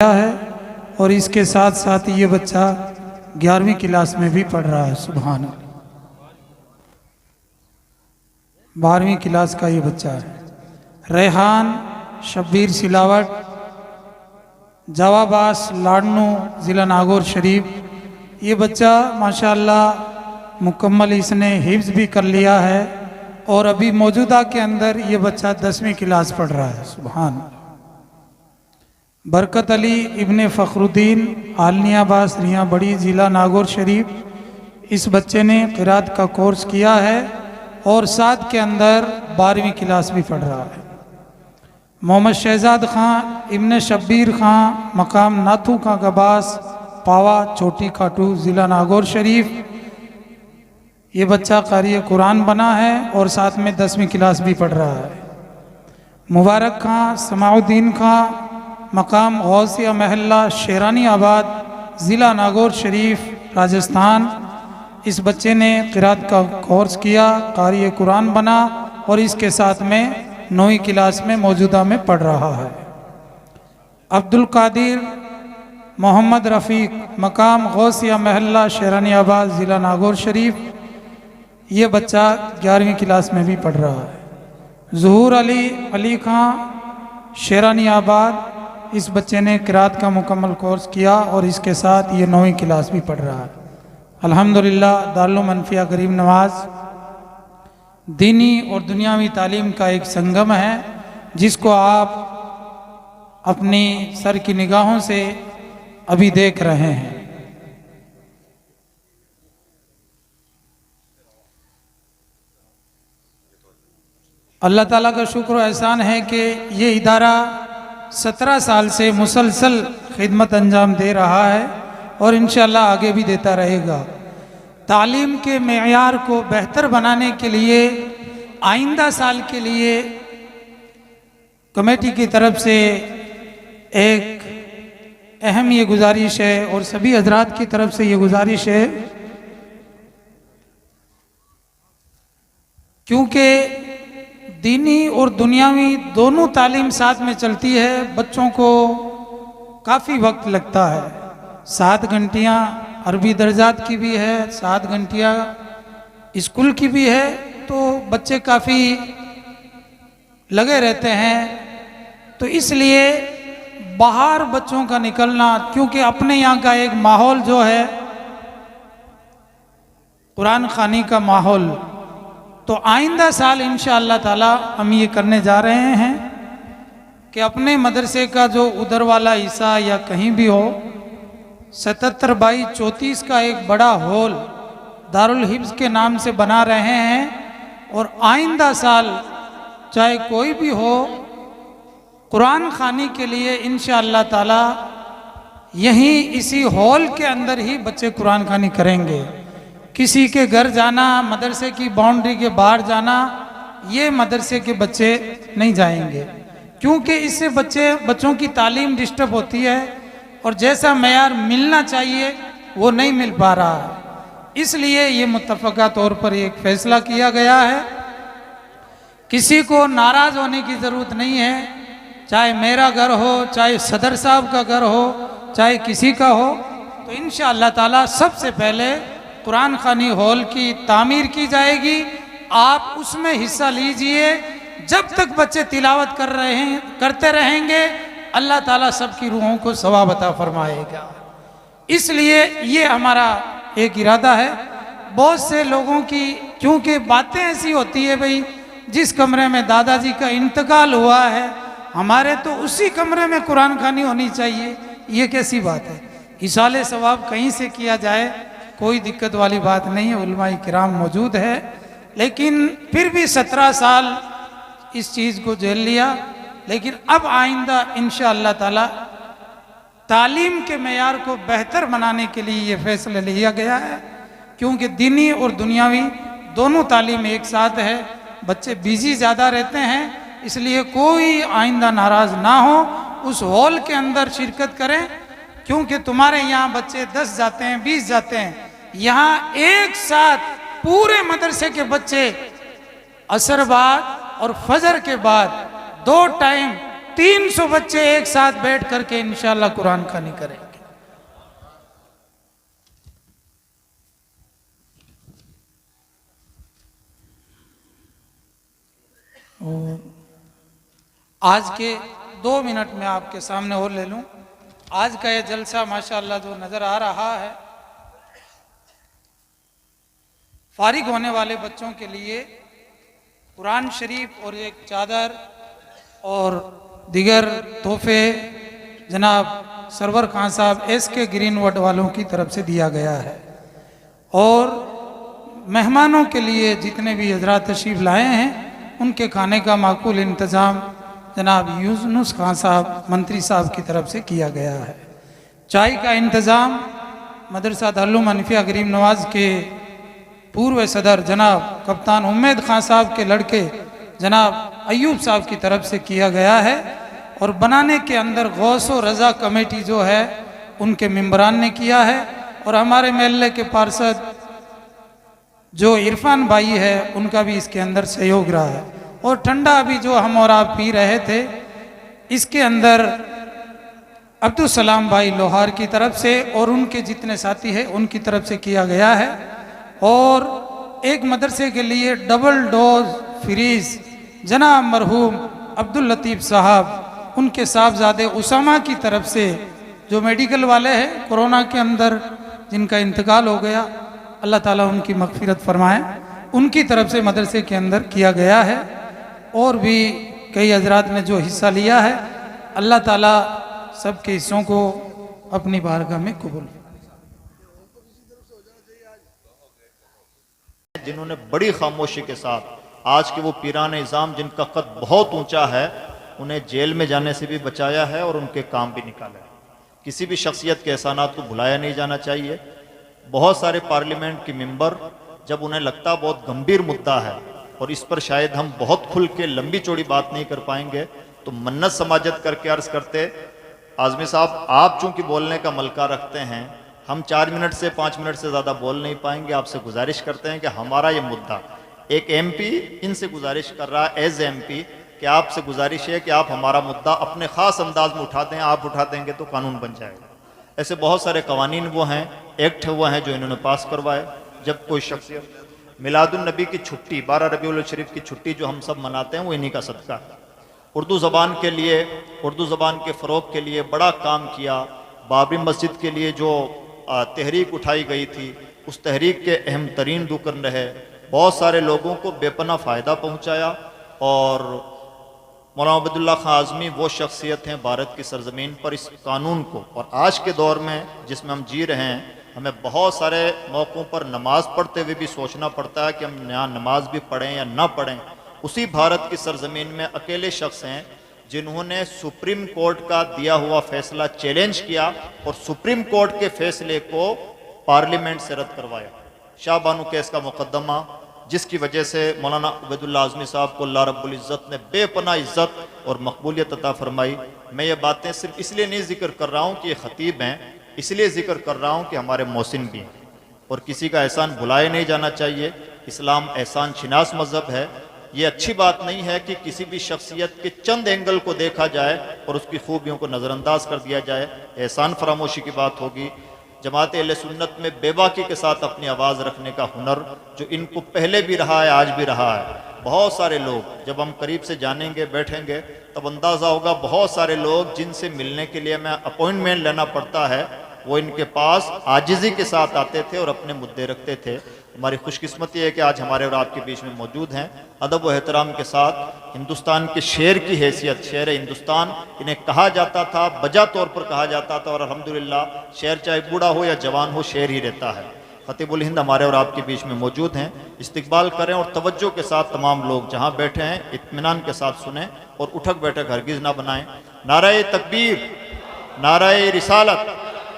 है और इसके साथ साथ ये बच्चा 11वीं क्लास में भी पढ़ रहा है। सुभान अल्लाह, 12वीं क्लास का ये बच्चा है। रेहान शब्बीर सिलावट, जवाबास लाडनू, ज़िला नागौर शरीफ। ये बच्चा माशाअल्लाह मुकम्मल इसने हिफ्ज़ भी कर लिया है और अभी मौजूदा के अंदर ये बच्चा 10वीं क्लास पढ़ रहा है। सुभान अल्लाह। बरकत अली इब्ने फ़खरुद्दीन आलनियाबास रिया बड़ी, ज़िला नागौर शरीफ। इस बच्चे ने क़िरात का कोर्स किया है और साथ के अंदर 12वीं क्लास भी पढ़ रहा है। मोहम्मद शहजाद ख़ान इब्ने शब्बीर ख़ान, मकाम नाथू का गबास, पावा छोटी खाटू, ज़िला नागौर शरीफ। ये बच्चा क़ारी कुरान बना है और साथ में 10वीं क्लास भी पढ़ रहा है। मुबारक खां समाउद्दीन खां, मकाम गौसिया महल्ला शेरानी आबाद, ज़िला नागौर शरीफ, राजस्थान। इस बच्चे ने क़िरात का कोर्स किया, क़ारी कुरान बना और इसके साथ में 9वीं क्लास में मौजूदा में पढ़ रहा है। अब्दुल कादिर मोहम्मद रफ़ीक, मकाम गौसिया महल्ला शेरानी आबाद, ज़िला नागौर शरीफ। ये बच्चा 11वीं क्लास में भी पढ़ रहा है। ज़हूर अली खां शेरानी आबाद, इस बच्चे ने क़िरात का मुकम्मल कोर्स किया और इसके साथ ये 9वीं क्लास भी पढ़ रहा है। अल्हम्दुलिल्लाह दारुल मनफिया गरीब नवाज दीनी और दुनियावी तालीम का एक संगम है, जिसको आप अपनी सर की निगाहों से अभी देख रहे हैं। अल्लाह ताला का शुक्र और एहसान है कि ये इदारा 17 साल से मुसलसल खिदमत अंजाम दे रहा है और इंशाअल्लाह आगे भी देता रहेगा। तालीम के मेयार को बेहतर बनाने के लिए आइंदा साल के लिए कमेटी की तरफ से एक अहम ये गुजारिश है और सभी हजरात की तरफ से ये गुजारिश है, क्योंकि दीनी और दुनियावी दोनों तालीम साथ में चलती है। बच्चों को काफ़ी वक्त लगता है, 7 घंटियाँ अरबी दर्जात की भी है, 7 घंटियाँ स्कूल की भी है, तो बच्चे काफ़ी लगे रहते हैं। तो इसलिए बाहर बच्चों का निकलना, क्योंकि अपने यहाँ का एक माहौल जो है कुरान खानी का माहौल, तो आइंदा साल इंशाअल्लाह ताला हम ये करने जा रहे हैं कि अपने मदरसे का जो उधर वाला हिस्सा या कहीं भी हो, 77 बाई 34 का एक बड़ा हॉल दारुल हिफ्ज़ के नाम से बना रहे हैं और आइंदा साल चाहे कोई भी हो, कुरान खानी के लिए इंशाअल्लाह ताला यहीं इसी हॉल के अंदर ही बच्चे कुरान खानी करेंगे। किसी के घर जाना, मदरसे की बाउंड्री के बाहर जाना, ये मदरसे के बच्चे नहीं जाएंगे, क्योंकि इससे बच्चों की तालीम डिस्टर्ब होती है और जैसा मेयार मिलना चाहिए वो नहीं मिल पा रहा है। इसलिए ये मुत्तफ़क़ा तौर पर एक फ़ैसला किया गया है। किसी को नाराज़ होने की ज़रूरत नहीं है, चाहे मेरा घर हो, चाहे सदर साहब का घर हो, चाहे किसी का हो, तो इंशाअल्लाह ताला सबसे पहले कुरान खानी हॉल की तामीर की जाएगी। आप उसमें हिस्सा लीजिए। जब तक बच्चे तिलावत करते रहेंगे, अल्लाह ताला सबकी रूहों को सवाब अता फरमाएगा। इसलिए ये हमारा एक इरादा है। बहुत से लोगों की क्योंकि बातें ऐसी होती है, भाई जिस कमरे में दादाजी का इंतकाल हुआ है, हमारे तो उसी कमरे में कुरान खानी होनी चाहिए, ये कैसी बात है? इसाले सवाब कहीं से किया जाए, कोई दिक्कत वाली बात नहीं है, उलमाए किराम मौजूद है। लेकिन फिर भी 17 साल इस चीज़ को झेल लिया, लेकिन अब आइंदा इंशाअल्लाह ताला तालीम के मेयार को बेहतर बनाने के लिए ये फैसला लिया गया है, क्योंकि दीनी और दुनियावी दोनों तालीम एक साथ है। बच्चे बिजी ज़्यादा रहते हैं, इसलिए कोई आइंदा नाराज़ ना हो, उस हॉल के अंदर शिरकत करें, क्योंकि तुम्हारे यहाँ बच्चे 10 जाते हैं, 20 जाते हैं, यहाँ एक साथ पूरे मदरसे के बच्चे असर बाद और फजर के बाद 2 टाइम 300 बच्चे एक साथ बैठ करके इंशाल्लाह कुरान खानी करेंगे। आज के 2 मिनट में आपके सामने और ले लूं। आज का ये जलसा माशाअल्लाह जो नजर आ रहा है, फारिग होने वाले बच्चों के लिए कुरान शरीफ और एक चादर और दिगर तोहफे जनाब सरवर खान साहब SK ग्रीनवुड वालों की तरफ से दिया गया है। और मेहमानों के लिए जितने भी हजरात तशरीफ लाए हैं उनके खाने का माकूल इंतज़ाम जनाब यूनुस खान साहब मंत्री साहब की तरफ से किया गया है। चाय का इंतज़ाम मदरसा दारुल हनीफिया गरीब नवाज के पूर्व सदर जनाब कप्तान उम्मेद खान साहब के लड़के जनाब अयूब साहब की तरफ से किया गया है। और बनाने के अंदर गौस व रज़ा कमेटी जो है उनके मेंबरान ने किया है। और हमारे महल्ले के पार्षद जो इरफान भाई है उनका भी इसके अंदर सहयोग रहा है। और ठंडा अभी जो हम और आप पी रहे थे इसके अंदर अब्दुल सलाम भाई लोहार की तरफ से और उनके जितने साथी हैं उनकी तरफ से किया गया है। और एक मदरसे के लिए डबल डोज फ्रीज जनाब मरहूम अब्दुल लतीफ़ साहब उनके साहबजादे उसामा की तरफ से जो मेडिकल वाले हैं कोरोना के अंदर जिनका इंतकाल हो गया, अल्लाह ताला उनकी मगफिरत फरमाए, उनकी तरफ से मदरसे के अंदर किया गया है। और भी कई हजरात ने जो हिस्सा लिया है, अल्लाह ताला सबके हिस्सों को अपनी बारगाह में कबूल। जिन्होंने बड़ी खामोशी के साथ आज के वो पीरान इज़ाम जिनका कद बहुत ऊंचा है उन्हें जेल में जाने से भी बचाया है और उनके काम भी निकाले। किसी भी शख्सियत के एहसानात को भुलाया नहीं जाना चाहिए। बहुत सारे पार्लियामेंट के मेंबर जब उन्हें लगता बहुत गंभीर मुद्दा है और इस पर शायद हम बहुत खुल के लंबी चौड़ी बात नहीं कर पाएंगे तो मन्नत समाजत करके अर्ज करते, आज़मी साहब आप चूंकि बोलने का मलका रखते हैं, हम 4 मिनट से 5 मिनट से ज़्यादा बोल नहीं पाएंगे। आपसे गुजारिश करते हैं कि हमारा ये मुद्दा, एक MP इनसे गुजारिश कर रहा है एज MP कि आपसे गुजारिश है कि आप हमारा मुद्दा अपने ख़ास अंदाज में उठा दें। आप उठा देंगे तो कानून बन जाएगा। ऐसे बहुत सारे कवानीन वो हैं, एक्ट वो हैं जो इन्होंने पास करवाए। जब कोई शख्सियत मिलादुन नबी की छुट्टी 12 रबीउल शरीफ की छुट्टी जो हम सब मनाते हैं वो इन्हीं का सदका है। उर्दू ज़बान के लिए, उर्दू ज़बान के फ़रोग़ के लिए बड़ा काम किया। बाबरी मस्जिद के लिए जो तहरीक उठाई गई थी उस तहरीक के अहम तरीन रुकन रहे। बहुत सारे लोगों को बेपना फ़ायदा पहुँचाया। और मौलाना अब्दुल्ला खान आज़मी वो शख्सियत हैं भारत की सरजमीन पर इस कानून को, और आज के दौर में जिसमें हम जी रहे हैं हमें बहुत सारे मौक़ों पर नमाज पढ़ते हुए भी सोचना पड़ता है कि हम यहाँ नमाज भी पढ़ें या ना पढ़ें। उसी भारत की सरजमीन में अकेले शख्स हैं जिन्होंने सुप्रीम कोर्ट का दिया हुआ फैसला चैलेंज किया और सुप्रीम कोर्ट के फैसले को पार्लियामेंट से रद्द करवाया। शाहबानू केस का मुकदमा जिसकी वजह से मौलाना उबैदुल्लाह आज़मी साहब को अल्लाह रब्बुल इज़्ज़त ने बेपनाह इज़्ज़त और मकबूलियत अता फरमाई। मैं ये बातें सिर्फ इसलिए नहीं जिक्र कर रहा हूँ कि ये ख़तीब हैं, इसलिए जिक्र कर रहा हूँ कि हमारे मोहसिन भी हैं और किसी का एहसान भुलाए नहीं जाना चाहिए। इस्लाम एहसान शिनास मज़हब है। ये अच्छी बात नहीं है कि किसी भी शख्सियत के चंद एंगल को देखा जाए और उसकी खूबियों को नज़रअंदाज कर दिया जाए। एहसान फरामोशी की बात होगी। जमात अहले सुन्नत में बेबाकी के साथ अपनी आवाज़ रखने का हुनर जो इनको पहले भी रहा है आज भी रहा है। बहुत सारे लोग जब हम करीब से जानेंगे बैठेंगे तब अंदाज़ा होगा, बहुत सारे लोग जिनसे मिलने के लिए मैं अपॉइंटमेंट लेना पड़ता है वो इनके पास आजिज़ी के साथ आते थे और अपने मुद्दे रखते थे। हमारी खुशकिस्मती है कि आज हमारे और आपके बीच में मौजूद हैं। अदब व एहतराम के साथ हिंदुस्तान के शेर की हैसियत, शेर हिंदुस्तान इन्हें कहा जाता था, बजा तौर पर कहा जाता था और अल्हम्दुलिल्लाह शेर चाहे बूढ़ा हो या जवान हो शेर ही रहता है। खतीबुल हिंद हमारे और आपके बीच में मौजूद हैं। इस्तकबाल करें और तवज्जो के साथ तमाम लोग जहाँ बैठे हैं इत्मीनान के साथ सुने और उठक बैठक हरगिज़ ना बनाएं। नाराए तकबीर, नाराए रिसालत,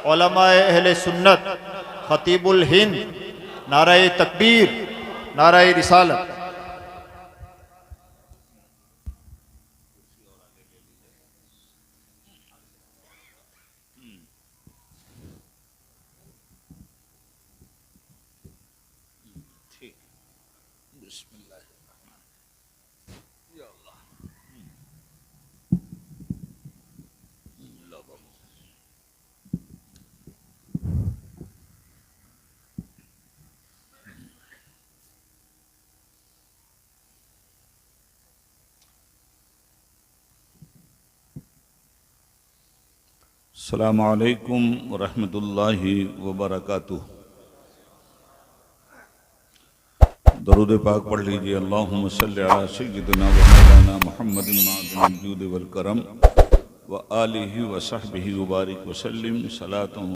उलमाए अहले सुन्नत, खतीबुल हिंद, नाराए तकबीर, नाराए रिसालत। अस्सलामु अलैकुम वरहमतुल्लाहि वबरकातुह। दरूद पाक पढ़ लीजिए। अल्लाहुम्मा सल्लि अला सय्यिदिना व मौलाना मुहम्मदिन मअदिल जूद वल करम व आलिहि व सहबिहि व बारिक व सल्लिम सलातन